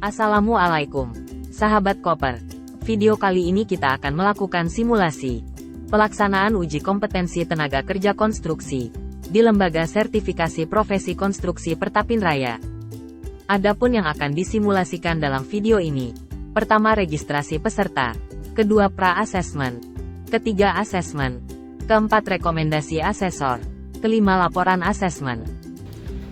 Assalamualaikum, sahabat Koper. Video kali ini kita akan melakukan simulasi pelaksanaan uji kompetensi tenaga kerja konstruksi di Lembaga Sertifikasi Profesi Konstruksi Pertapin Raya. Adapun yang akan disimulasikan dalam video ini, pertama registrasi peserta, kedua pra-asesmen, ketiga asesmen, keempat rekomendasi asesor, kelima laporan asesmen.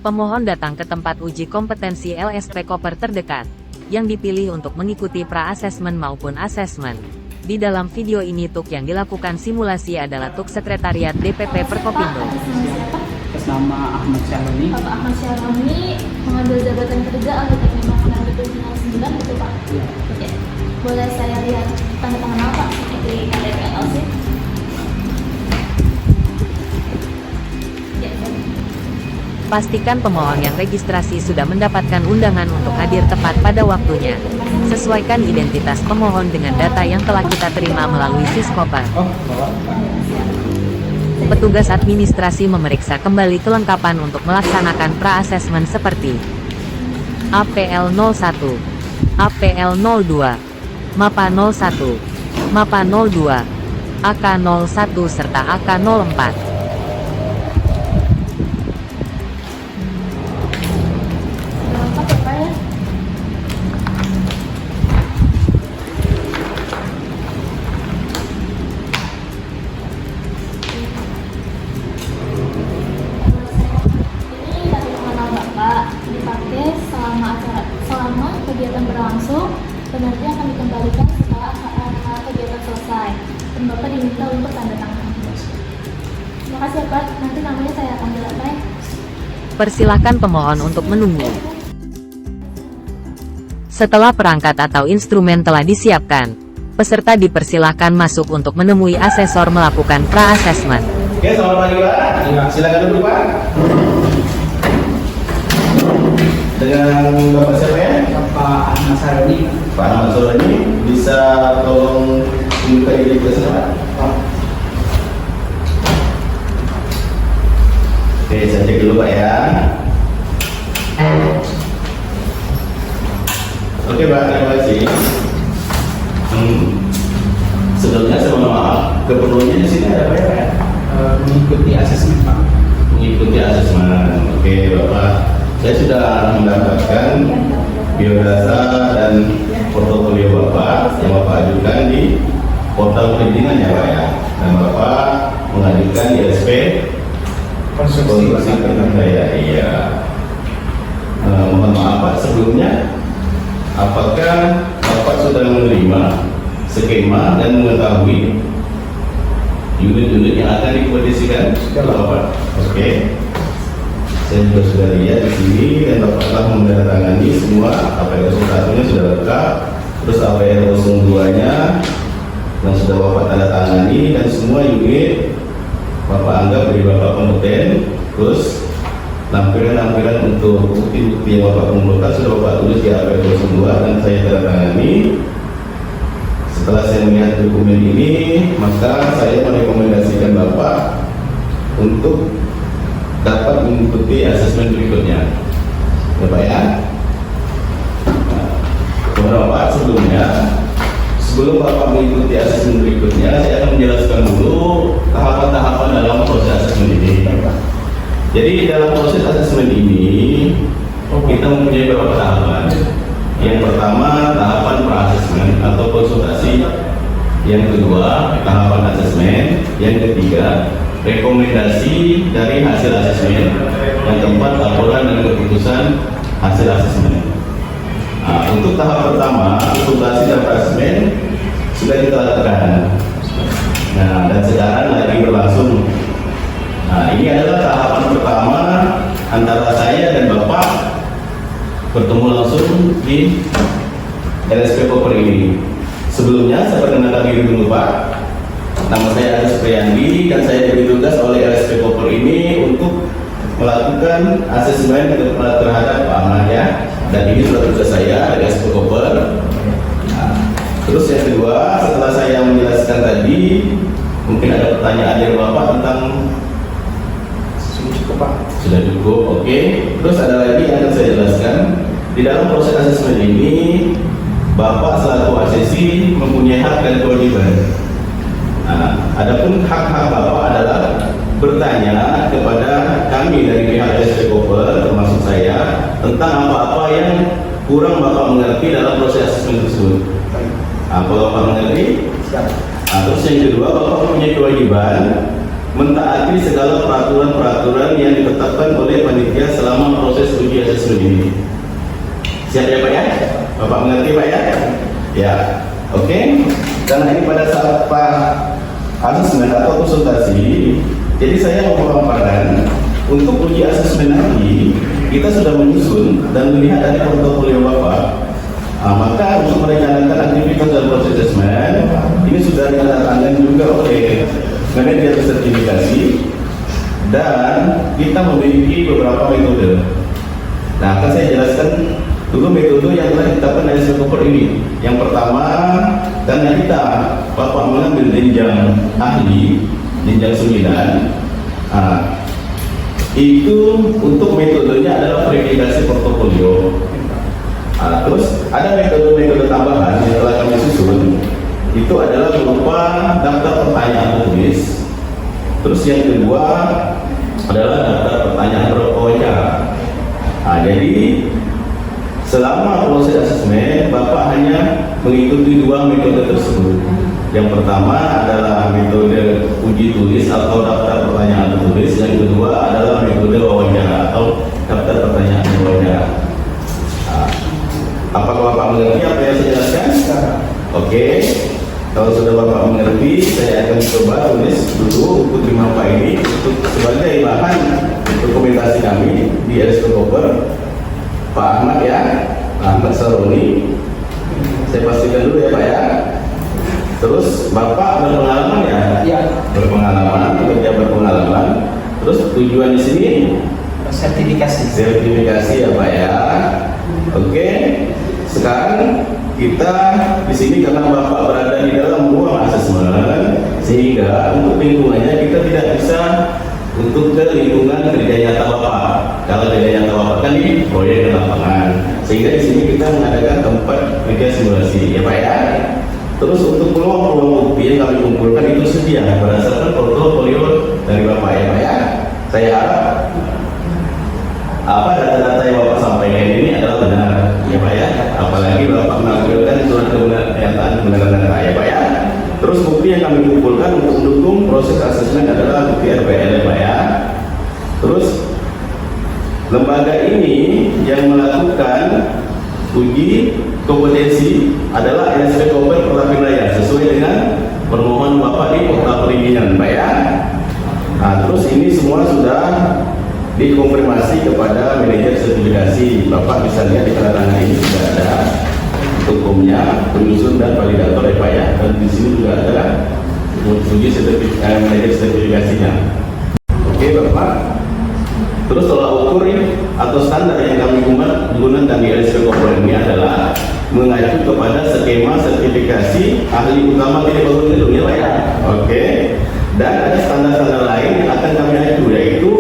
Pemohon datang ke tempat uji kompetensi LSP Koper terdekat, yang dipilih untuk mengikuti pra-asesmen maupun asesmen. Di dalam video ini TUK yang dilakukan simulasi adalah TUK Sekretariat DPP Perkopindo. Atas nama Ahmad Syahroni. Bapak Ahmad Syahroni mengambil jabatan kerja anggota Pimpinan Departemen 9, betul Pak? Ya. Oke. Boleh saya lihat tanda tangan apa seperti KTP LC? Ya, boleh. Pastikan pemohon yang registrasi sudah mendapatkan undangan untuk hadir tepat pada waktunya. Sesuaikan identitas pemohon dengan data yang telah kita terima melalui Siskoper. Oh, bawa. Petugas administrasi memeriksa kembali kelengkapan untuk melaksanakan pra-asesmen seperti APL 01, APL 02, MAPA 01, MAPA 02, AK 01 serta AK 04. Lengkap ya Pak ya? Ini tanda tangan Bapak dipakai selama kegiatan berlangsung dan nanti akan dikembalikan setelah kegiatan selesai. Dan Bapak diminta untuk tanda tangan. Terima kasih ya Pak, nanti namanya saya akan bilang. Persilakan pemohon untuk menunggu. Setelah perangkat atau instrumen telah disiapkan, peserta dipersilakan masuk untuk menemui asesor melakukan pra-asesmen. Oke, selamat pagi Pak. Ya. Silakan duduk Pak. Dengan Bapak siapa ya? Bapak Ahmad Syahroni. Pak Ahmad Syahroni, bisa tolong buka identitasnya Pak? Oke, saya cek dulu Pak ya. Oke Pak, terima kasih. Sebelumnya saya mohon maaf, keperluannya di sini ada apa ya Pak ya? Mengikuti asesmen Pak. Mengikuti asesmen. Oke Bapak, saya sudah mendapatkan biodata dan portofolio Bapak yang Bapak ajukan di portal perizinan ya Pak ya. Dan Bapak mengajukan di SP konstruksi Pertapin Raya. Iya. Mohon maaf Pak, sebelumnya apakah Bapak sudah menerima skema dan mengetahui unit-unit yang akan dikondisikan? Sudah Bapak. Oke. Saya juga sudah lihat di sini dan Bapak telah menandatangani semua. APL 01-nya sudah lengkap, terus APL 02-nya yang sudah Bapak tanda tangani, dan semua unit Bapak anggap dari Bapak kompeten. Terus lampiran-lampiran untuk bukti-bukti yang Bapak kumpulkan sudah Bapak tulis di APL 02 dan saya tanda tangani. Setelah saya melihat dokumen ini, maka saya merekomendasikan Bapak untuk dapat mengikuti asesmen berikutnya. Ya Pak ya. Nah, Bapak sebelum Bapak mengikuti asesmen berikutnya, saya akan menjelaskan dulu tahapan-tahapan dalam proses asesmen ini. Jadi dalam proses asesmen ini kita mempunyai beberapa tahapan. Yang pertama tahapan pra-asesmen atau konsultasi. Yang kedua tahapan asesmen. Yang ketiga rekomendasi dari hasil asesmen. Yang keempat laporan dan keputusan hasil asesmen. Nah, untuk tahap pertama konsultasi dan asesmen sudah kita lakukan. Nah, dan sekarang lagi berlangsung. Nah, ini adalah tahapan pertama antara saya dan Bapak bertemu langsung di LSP Koper ini. Sebelumnya saya perkenalkan diri dulu Pak. Nama saya Agus Priyandi dan saya ditugas oleh LSP Koper ini untuk melakukan asesmen terhadap Pak Ahmad ya. Dan ini sudah tugas saya dari LSP Koper. Nah, terus yang kedua, setelah saya menjelaskan tadi, mungkin ada pertanyaan dari Bapak tentang Cukup Pak. sudah cukup, oke. Terus ada lagi yang akan saya jelaskan di dalam proses asesmen ini Bapak selaku asesi mempunyai hak dan kewajiban. Nah, adapun hak-hak Bapak adalah bertanya kepada kami dari pihak SPKOPER termasuk saya tentang apa-apa yang kurang Bapak mengerti dalam proses asesmen tersebut. Apa Bapak mengerti? Terus yang kedua, Bapak mempunyai kewajiban mentaati segala peraturan-peraturan yang ditetapkan oleh panitia selama proses uji asesmen ini. Siap ya Pak ya? Bapak mengerti Pak ya? Ya, oke. Karena ini pada saat Pak asesmen atau konsultasi, jadi saya mau memaparkan untuk uji asesmen nanti kita sudah menyusun dan melihat dari portofolio Bapak. Maka untuk merencanakan aktivitas dan proses asesmen ini sudah ditandatangani juga oleh manajer sertifikasi dan kita memiliki beberapa metode. Nah, akan saya jelaskan dulu metode yang telah ditetapkan oleh SPKOPER ini. Yang pertama, karena kita Bapak mengambil jenjang ahli, jenjang 9, itu untuk metodenya adalah verifikasi portofolio. Terus ada metode-metode tambahan yang telah kami susun, itu adalah berupa daftar pertanyaan tertulis. Terus yang kedua adalah daftar pertanyaan wawancara. Jadi selama proses asesmen Bapak hanya mengikuti dua metode tersebut. Yang pertama adalah metode uji tulis atau daftar pertanyaan tertulis. Yang kedua adalah metode wawancara atau daftar pertanyaan wawancara. Apakah Bapak mengerti apa yang saya jelaskan? Oke. Kalau sudah Bapak mengerti, saya akan coba tulis dulu untuk Bapak ini untuk sebagai bahan dokumentasi kami di SPKOPER. Pak Ahmad ya, Ahmad Saroni. Saya pastikan dulu ya Pak ya. Terus Bapak berpengalaman ya? Iya. Berpengalaman, bekerja berpengalaman. Terus tujuan di sini sertifikasi ya Pak ya. Oke. Sekarang kita di sini karena Bapak berada di dalam ruang asesmen, sehingga untuk lingkungannya kita tidak bisa untuk ke lingkungan kerja nyata Bapak. Kalau kerja nyata Bapak kan di proyek lapangan, sehingga di sini kita mengadakan tempat kerja simulasi ya Pak ya. Terus untuk peluang-peluang bukti yang kami kumpulkan itu sedia berdasarkan portofolio dari Bapak ya Pak ya. Saya harap data-data yang Bapak sampaikan ini adalah benar ya Pak ya. Apalagi Bapak menampilkan surat pernyataan kebenaran data ya Pak ya. Terus bukti yang kami kumpulkan untuk mendukung proses asesmen adalah bukti RPL ya Pak ya. Terus lembaga ini yang melakukan uji kompetensi adalah SPKOPER Kota Wilayah sesuai dengan permohonan Bapak di Kota Perizinan Pak ya. Terus ini semua sudah dikonfirmasi kepada manajer sertifikasi. Bapak bisa lihat di keterangan ini sudah ada hukumnya, penyusun dan validator ya Pak ya. Dan di sini juga ada uji manajer sertifikasinya. Oke Bapak. Terus tolak ukur atau standar yang kami gunakan di SPKOPER ini adalah mengacu kepada skema sertifikasi ahli utama tidak bangun gedung ya Pak ya. Oke. Dan ada standar-standar lain yang akan kami acu, yaitu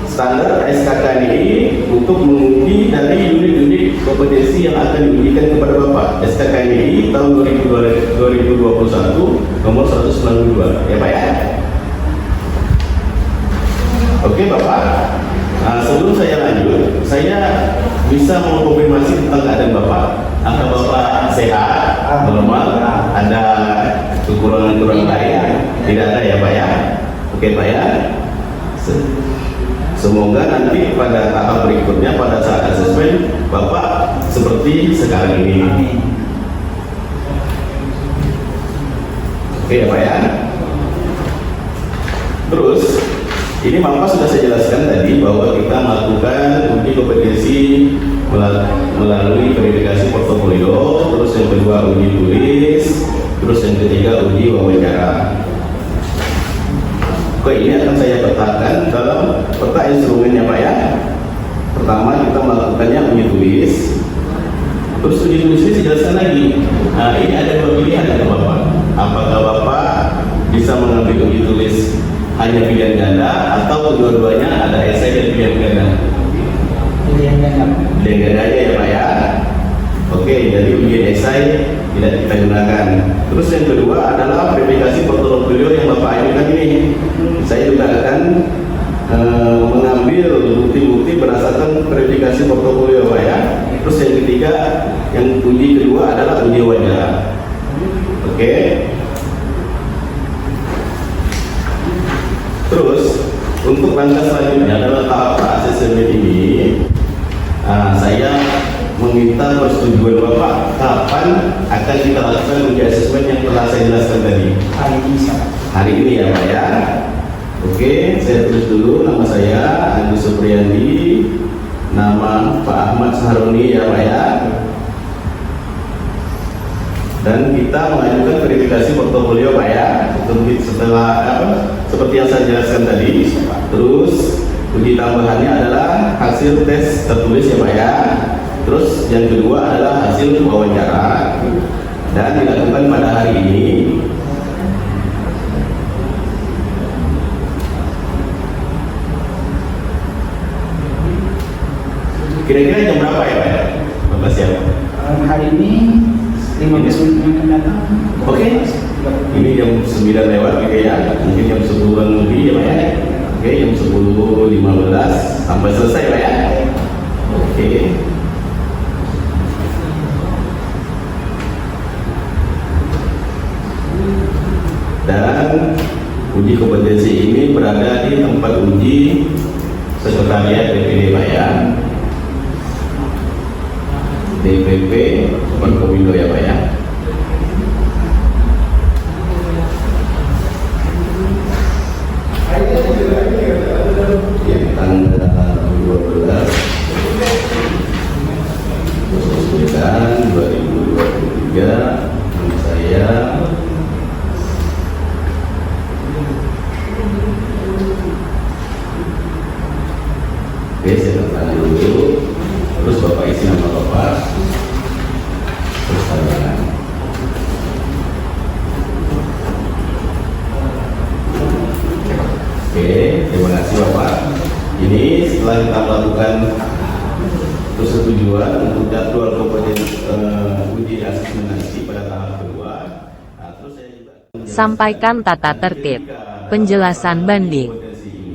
standar SKKNI untuk menguji dari unit-unit kompetensi yang akan diujikan kepada Bapak. SKKNI tahun 2021 nomor 192 ya Pak ya. Oke Bapak. Sebelum saya lanjut, saya bisa mengkonfirmasi tentang keadaan Bapak. Apakah Bapak sehat, normal, ada kekurangan-kekurangan lain? Tidak ada ya Pak ya. Oke Pak ya. Semoga nanti pada tahap berikutnya pada saat asesmen Bapak seperti sekarang ini. Oke ya Pak ya. Terus ini Bapak sudah saya jelaskan tadi bahwa kita melakukan uji kompetensi melalui verifikasi portofolio, terus yang kedua uji tulis, terus yang ketiga uji wawancara. Oke, ini akan saya petakan dalam peta instrumennya Pak ya. Pertama kita melakukannya uji tulis. Terus uji tulis ini saya jelaskan lagi. Ini ada dua pilihan ya Bapak. Apakah Bapak bisa mengambil uji tulis hanya pilihan ganda atau kedua-duanya ada esai dan pilihan ganda? Pilihan ganda. Pilihan gandanya ya Pak ya. Oke, jadi ujian esai tidak kita gunakan. Terus yang kedua adalah verifikasi portofolio yang Bapak ajukan ini. Saya juga akan mengambil bukti-bukti berdasarkan verifikasi portofolio Pak ya. Terus yang ketiga, yang uji kedua adalah uji wawancara. Oke. Terus untuk langkah selanjutnya adalah tahap asesmen ini. Saya meminta persetujuan Bapak kapan akan kita lakukan uji asesmen yang telah saya jelaskan tadi. Hari ini siapa? Hari ini ya Pak ya. Oke, saya tulis dulu nama saya Agus Supriyandi, nama Pak Ahmad Saharoni ya Pak ya. Dan kita mengajukan verifikasi portofolio Pak ya. Setelah seperti yang saya jelaskan tadi. Terus uji tambahannya adalah hasil tes tertulis ya Pak ya. Terus yang kedua adalah hasil wawancara dan dilakukan pada hari ini. Kira-kira jam berapa ya Pak ya? Bapak siapa? Hari ini 15 menit yang akan datang. Oke. Ini jam 9 lewat gitu ya. Mungkin jam 10-an lebih ya Pak ya. Oke, jam 10.15 sampai selesai Pak ya. Oke. Dan uji kompetensi ini berada di tempat uji sekretariat DPD Pak ya. DPP Forkominda ya Pak ya. Yang tanggal 12 2023 saya oke, saya tanda dulu. Terus Bapak isi nama Bapak. Terus tanda tangan. Oke, terima kasih Bapak. Ini setelah kita melakukan persetujuan untuk jadwal kompetensi uji asesmen nanti pada tahap kedua. Terus saya juga Sampaikan tata tertib, penjelasan banding,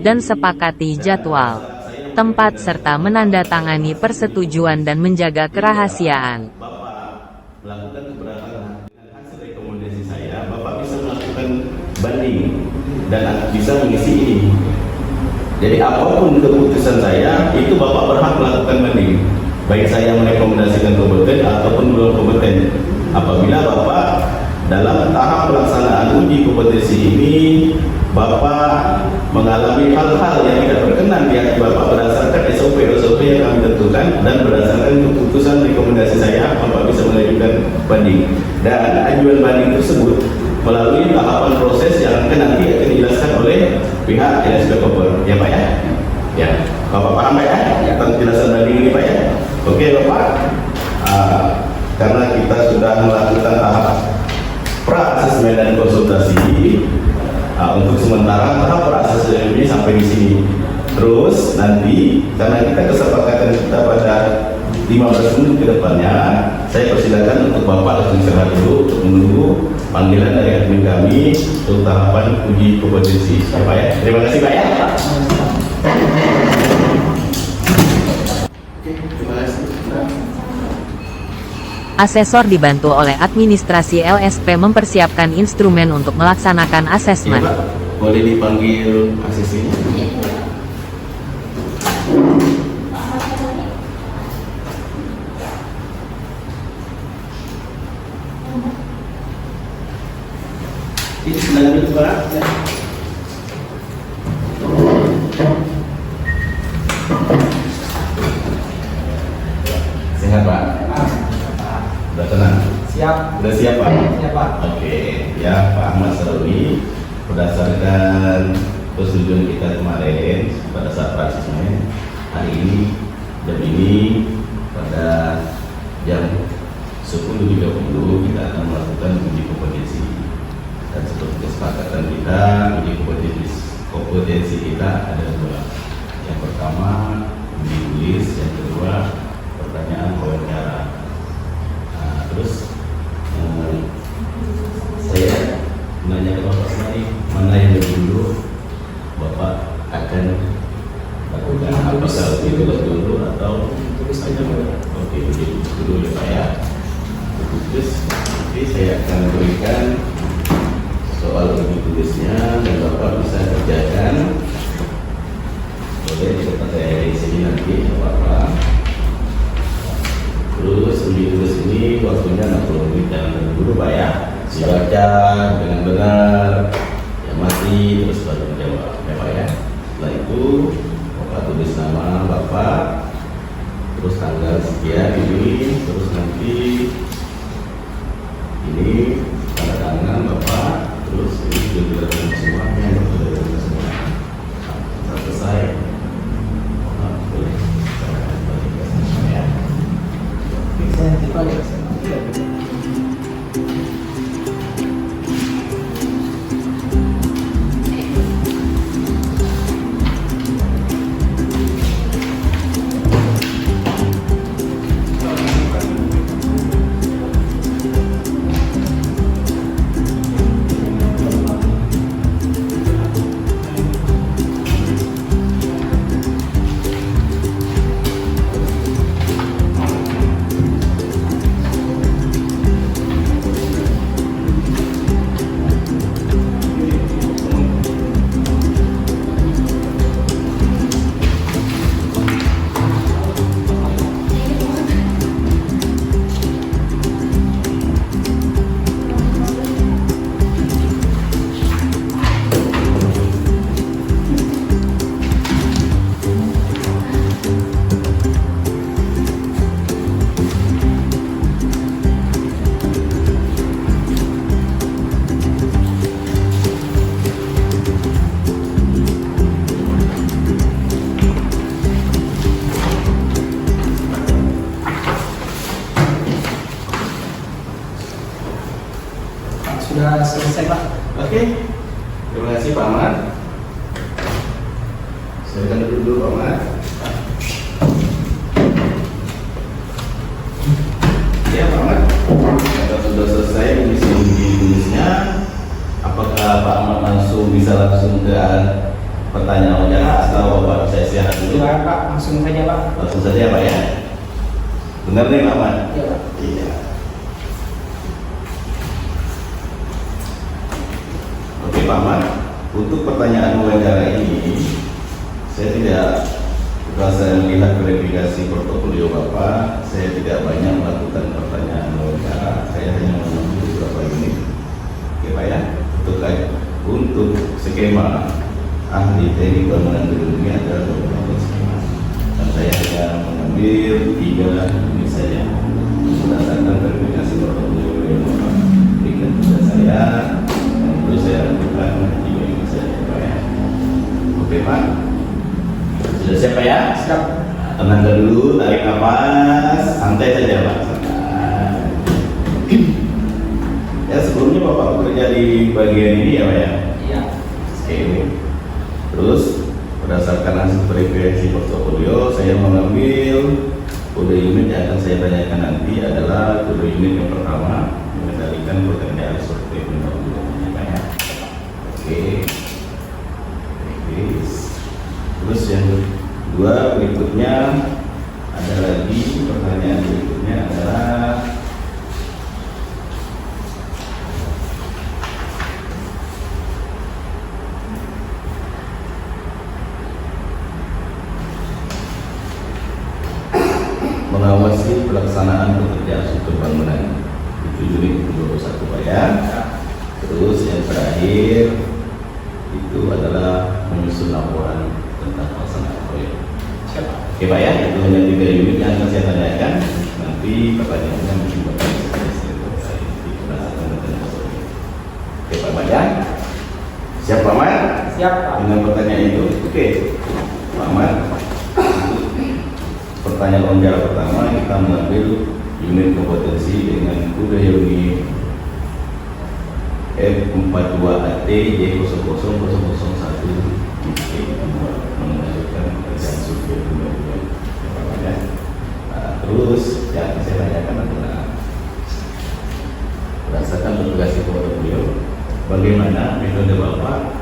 dan sepakati jadwal, tempat serta menandatangani persetujuan dan menjaga kerahasiaan. Bapak melakukan keberatan dengan hasil rekomendasi saya, Bapak bisa melakukan banding dan bisa mengisi ini. Jadi apapun keputusan saya, itu Bapak berhak melakukan banding. Baik saya merekomendasikan kompeten ataupun belum kompeten. Apabila Bapak dalam tahap pelaksanaan uji kompetensi ini, Bapak mengalami hal-hal yang tidak berkenan di hati Bapak berdasarkan SOP yang kami tentukan dan berdasarkan keputusan rekomendasi saya, Bapak bisa mengajukan banding. Dan ajuan banding tersebut melalui tahapan proses yang nanti akan dijelaskan oleh pihak LSP Koper. Ya Pak ya? Ya, Bapak paham Pak ya? Tentang penjelasan banding ini Pak ya? Oke Bapak, karena kita sudah melakukan tahap pra-asesmen dan konsultasi, untuk sementara tahap pra-asesmen ini sampai di sini. Terus nanti karena kita kesepakatan kita pada 15 menit ke depannya, saya persilakan untuk Bapak langsung istirahat dulu untuk menunggu panggilan dari admin kami untuk tahapan uji kompetensi. Ya Pak ya. Terima kasih Pak ya. Oke, terima kasih. Asesor dibantu oleh administrasi LSP mempersiapkan instrumen untuk melaksanakan Ya, asesmen. Pak, boleh dipanggil asesinya? Ini sedang duduk Pak. Sehat Pak? Sudah tenang? Siap. Sudah siap Pak? Siap Pak. Oke, ya Pak Ahmad Saharoni, berdasarkan persetujuan kita kemarin pada saat pra-asesmen, hari ini jam ini pada jam 10.30 kita akan melakukan uji kompetensi. Dan seperti kesepakatan kita, uji kompetensi kita ada dua. Yang pertama uji tulis, yang kedua kedua pertanyaan wawancara. Nah, terus saya nanya ke Bapak sendiri, mana yang lebih dulu Bapak akan lakukan, apakah tulis dulu atau tulis aja? Oke, tulis dulu ya Pak ya. Terus nanti saya akan berikan soal uji tulisnya dan Bapak bisa kerjakan. Boleh di tempat saya di sini nanti Bapak. Terus uji tulis ini waktunya 60 menit, jangan dulu Pak ya. Dibaca dengan benar, ya mati terus baru menjawab ya Pak ya. Setelah itu Bapak tulis nama Bapak, terus tanggal sekian ini, terus nanti ini tanda tangan Bapak, terus ini juga semuanya yang sudah semua. Nah, selesai. Nah, boleh. Ya. Bisa kita lihat. Sudah selesai Pak. Oke, terima kasih Pak Ahmad. Silakan duduk dulu Pak Ahmad. Ya Pak Ahmad, kalau sudah selesai mengisi tulisnya, apakah Pak Ahmad bisa langsung ke pertanyaan wawancara atau Bapak saya siapkan dulu? Silakan Pak, langsung saja Pak. Langsung saja Pak ya. Benar nih Pak Ahmad? Iya Pak. Iya. Oke Pak Ahmad, untuk pertanyaan wawancara ini saya tidak, setelah saya melihat verifikasi portofolio Bapak, saya tidak banyak melakukan pertanyaan wawancara, saya hanya mengambil beberapa unit. Oke Pak ya, untuk skema ahli teknik bangunan gedung ini ada beberapa skema dan saya hanya mengambil 3 unit saja berdasarkan verifikasi portofolio yang Bapak berikan kepada saya. Terus saya lakukan 3 ini saja Pak ya. Oke Pak, sudah siap Pak ya? Siap. Tenang dulu, tarik nafas, santai saja Pak. Ya sebelumnya Bapak bekerja di bagian ini ya Pak ya? Iya. Oke. Terus berdasarkan hasil verifikasi portofolio, saya mengambil kode unit yang akan saya tanyakan nanti adalah kode unit yang pertama mengendalikan pekerjaan seperti pendahuluan. Oke. Terus yang kedua berikutnya ada lagi pertanyaan berikutnya adalah mengawasi pelaksanaan pekerjaan struktur bangunan. Itu unit 21 Pak ya. Terus yang terakhir itu adalah menyusun laporan tentang pelaksanaan proyek. Oke Pak ya, itu hanya 3 unit yang akan saya tanyakan. Nanti pertanyaannya mungkin Bapak bisa Oke Pak ya, siap Pak Ahmad? Siap Pak. Dengan pertanyaan itu, oke Pak Ahmad. Pertanyaan wawancara pertama kita mengambil unit kompetensi dengan kode unit F42AT J00001 mengajukan kerjaan survei 2022. Terus yang saya tanyakan adalah berdasarkan tugas kepada beliau, bagaimana metode Bapak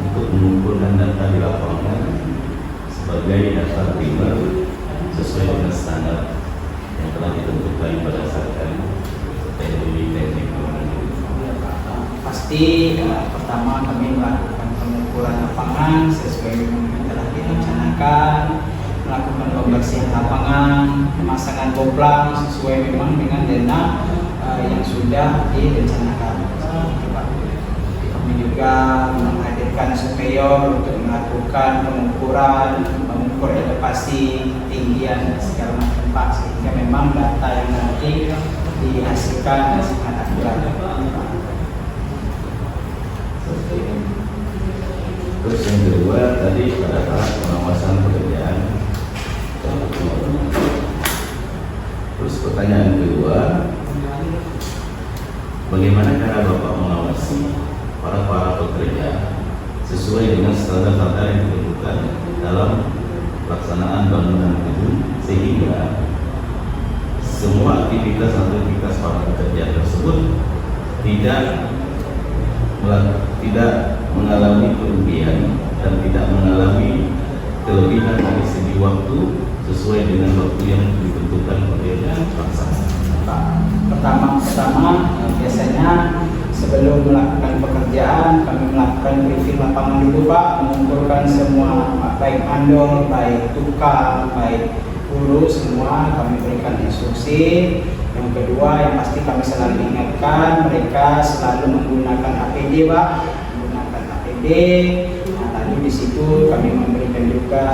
untuk mengumpulkan data di lapangan sebagai data primer sesuai dengan standar yang telah ditentukan berdasarkan teknik. Pasti pertama kami melakukan pengukuran lapangan sesuai dengan yang telah direncanakan, melakukan pembersihan lapangan, pemasangan koplang sesuai memang dengan dana yang sudah direncanakan. Kami juga menghadirkan surveyor untuk melakukan mengukur elevasi, ketinggian segala macam Pak, sehingga memang data yang nanti dihasilkan sangat akurat. Terus yang kedua tadi pada tahap pengawasan pekerjaan. Terus pertanyaan kedua, bagaimana cara Bapak mengawasi para pekerja sesuai dengan standar-standar yang ditentukan dalam pelaksanaan bangunan gedung, sehingga semua aktivitas para pekerja tersebut tidak mengalami kerugian dan tidak mengalami kelebihan dari segi waktu sesuai dengan waktu yang ditentukan oleh pelaksana. Pertama biasanya sebelum melakukan pekerjaan kami melakukan briefing lapangan dulu Pak, mengumpulkan semua baik mandor, baik tukang, baik buruh, semua kami berikan instruksi. Yang kedua yang pasti kami selalu ingatkan mereka selalu menggunakan APD Pak, menggunakan APD. Nah, lalu di situ kami memberikan juga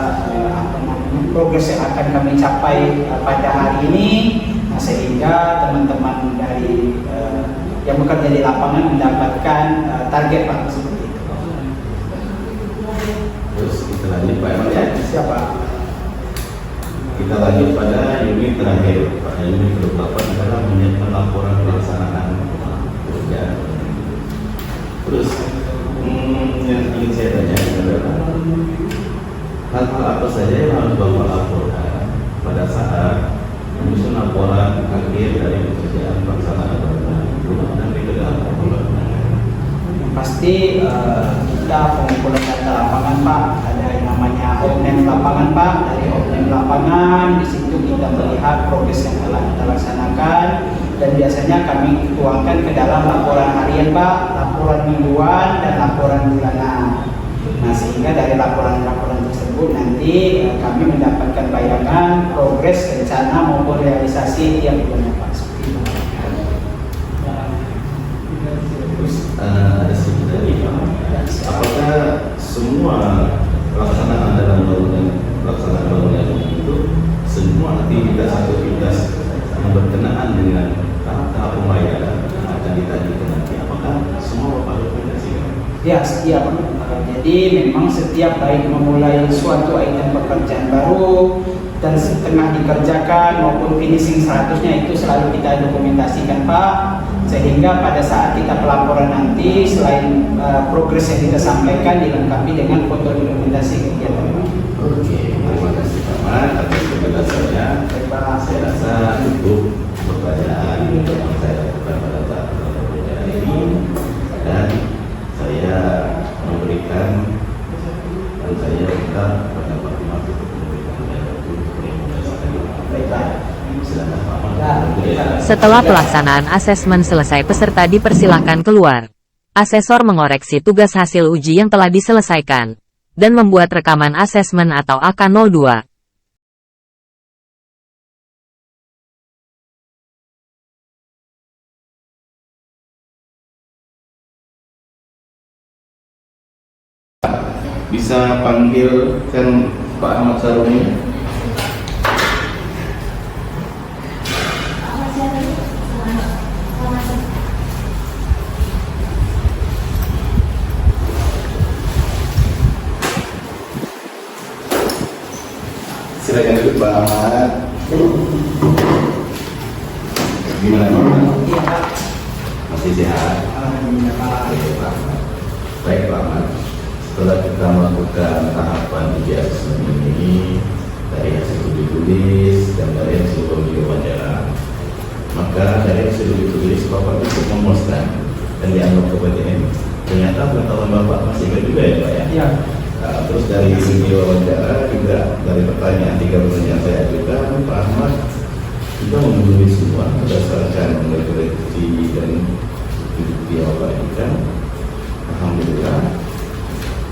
progres yang akan kami capai pada hari ini, nah, sehingga teman-teman dari yang bekerja di lapangan mendapatkan target Pak seperti itu. Terus kita lanjut Pak Eman ya. Siapa? Kita lanjut pada unit terakhir. Pada unit ke-8 adalah menyiapkan laporan pelaksanaan pekerjaan. Terus yang ingin saya tanya adalah hal-hal apa saja yang harus Bapak laporkan pada saat menyusun laporan akhir dari pekerjaan pelaksanaan rumah dan metode laporan. Pasti kita pengumpulan data lapangan Pak, ada yang namanya OPNAM lapangan Pak. Dari OPNAM lapangan di situ kita melihat progres yang telah kita laksanakan, dan biasanya kami tuangkan ke dalam laporan harian Pak, laporan mingguan dan laporan bulanan. Nah, sehingga dari laporan-laporan tersebut nanti kami mendapatkan bayangan progres rencana maupun realisasi tiap bulannya Pak. Seperti itu. Ada sedikit lagi Pak. Apakah semua pelaksanaan dalam pelaksanaan bangunan itu semua aktivitas yang berkenaan dengan tahap pembayaran akan ditagihkan nanti, apakah semua Bapak dokumentasikan? Ya, setiap. Jadi memang setiap baik memulai suatu item pekerjaan baru dan setengah dikerjakan maupun finishing 100-nya itu selalu kita dokumentasikan Pak, sehingga pada saat kita pelaporan nanti selain progres yang kita sampaikan dilengkapi dengan foto dokumentasi kegiatan Pak. Oke, terima kasih Pak Mat atas penjelasannya. Saya rasa cukup pertanyaan yang saya lakukan pada saat pekerjaan ini, dan saya memberikan dan saya minta kepada Pak Mat untuk memberikan waktu untuk menyampaikan. Silakan Pak Mat. Setelah pelaksanaan asesmen selesai, peserta dipersilahkan keluar. Asesor mengoreksi tugas hasil uji yang telah diselesaikan dan membuat rekaman asesmen atau AK02. Bisa panggil Pak Ahmad Saruni. Silakan duduk Pak Ahmad. Gimana Pak? Masih sehat? Baik Pak Ahmad. Setelah kita melakukan tahapan uji asesmen ini, dari hasil uji tulis dan dari hasil uji wawancara. Maka dari hasil uji tulis Bapak cukup memuaskan dan dianggap kompeten. Ternyata pengetahuan Bapak masih baik juga ya Pak ya. Ya. Nah, terus dari uji wawancara juga dari pertanyaan 3 pertanyaan saya ajukan, Pak Ahmad kita memenuhi semua berdasarkan referensi dan bukti yang Bapak ajukan. Alhamdulillah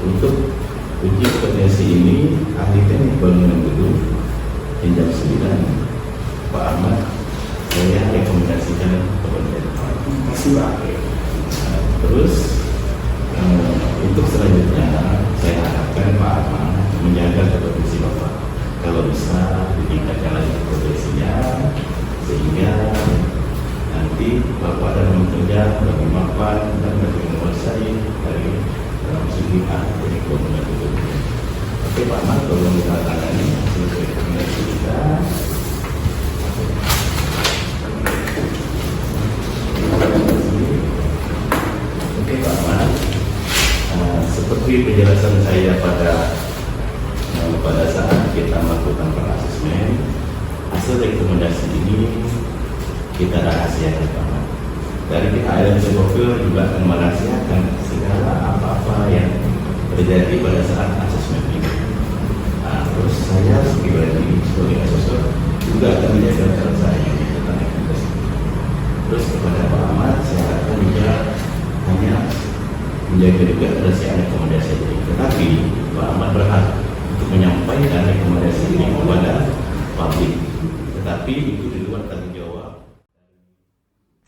untuk uji kompetensi ini ahli teknik bangunan gedung jam 9 Pak Ahmad saya rekomendasikan kepada Pak. Terima kasih Pak. Terus untuk selanjutnya saya harapkan Pak Ahmad menjaga kompetensi Bapak. Kalau bisa ditingkatkan lagi kompetensinya sehingga nanti Bapak dalam bekerja lebih mapan dan lebih menguasai dari dalam segi ahli bangunan gedung. Oke Pak Ahmad, tolong ditandatangani hasil rekomendasi kita. Oke Pak Ahmad, seperti penjelasan saya pada saat kita melakukan pengasesmen, hasil rekomendasi ini kita rahasiakan Pak Ahmad. Dari pihak LMC Profil juga akan merahasiakan segala apa-apa yang terjadi pada saat asesmen ini. Terus saya sebagai asesor juga akan menjaga cara saya tentang rekomendasi. Terus kepada Pak Ahmad saya akan juga hanya menjaga juga rahasia rekomendasi ini. Tetapi Pak Ahmad berhak untuk menyampaikan rekomendasi ini kepada publik. Tetapi itu di luar tanggung jawab.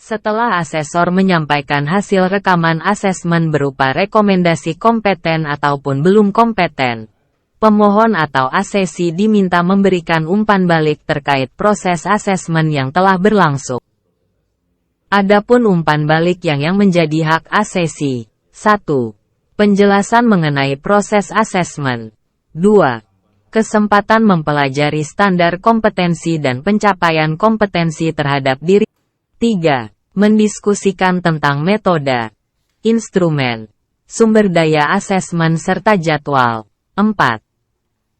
Setelah asesor menyampaikan hasil rekaman asesmen berupa rekomendasi kompeten ataupun belum kompeten, pemohon atau asesi diminta memberikan umpan balik terkait proses asesmen yang telah berlangsung. Adapun umpan balik yang menjadi hak asesi: 1. Penjelasan mengenai proses asesmen. 2. Kesempatan mempelajari standar kompetensi dan pencapaian kompetensi terhadap diri. 3. Mendiskusikan tentang metode, instrumen, sumber daya asesmen serta jadwal. 4.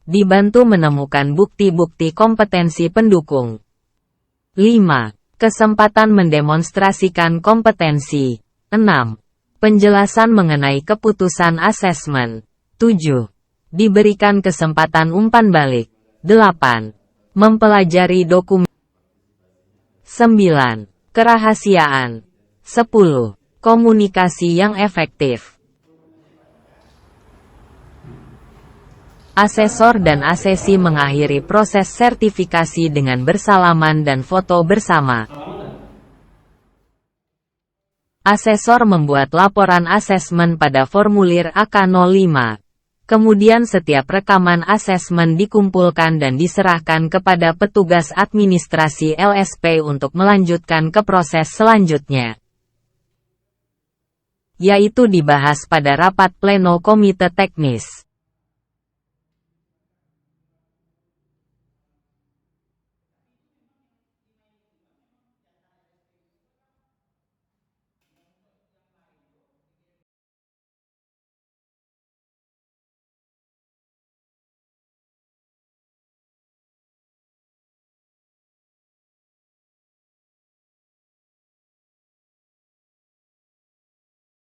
Dibantu menemukan bukti-bukti kompetensi pendukung. 5. Kesempatan mendemonstrasikan kompetensi. 6. Penjelasan mengenai keputusan asesmen. 7. Diberikan kesempatan umpan balik. 8. Mempelajari dokumen. 9. Kerahasiaan. 10. Komunikasi yang efektif. Asesor dan asesi mengakhiri proses sertifikasi dengan bersalaman dan foto bersama. Asesor membuat laporan asesmen pada formulir AK05. Kemudian setiap rekaman asesmen dikumpulkan dan diserahkan kepada petugas administrasi LSP untuk melanjutkan ke proses selanjutnya, yaitu dibahas pada rapat pleno komite teknis.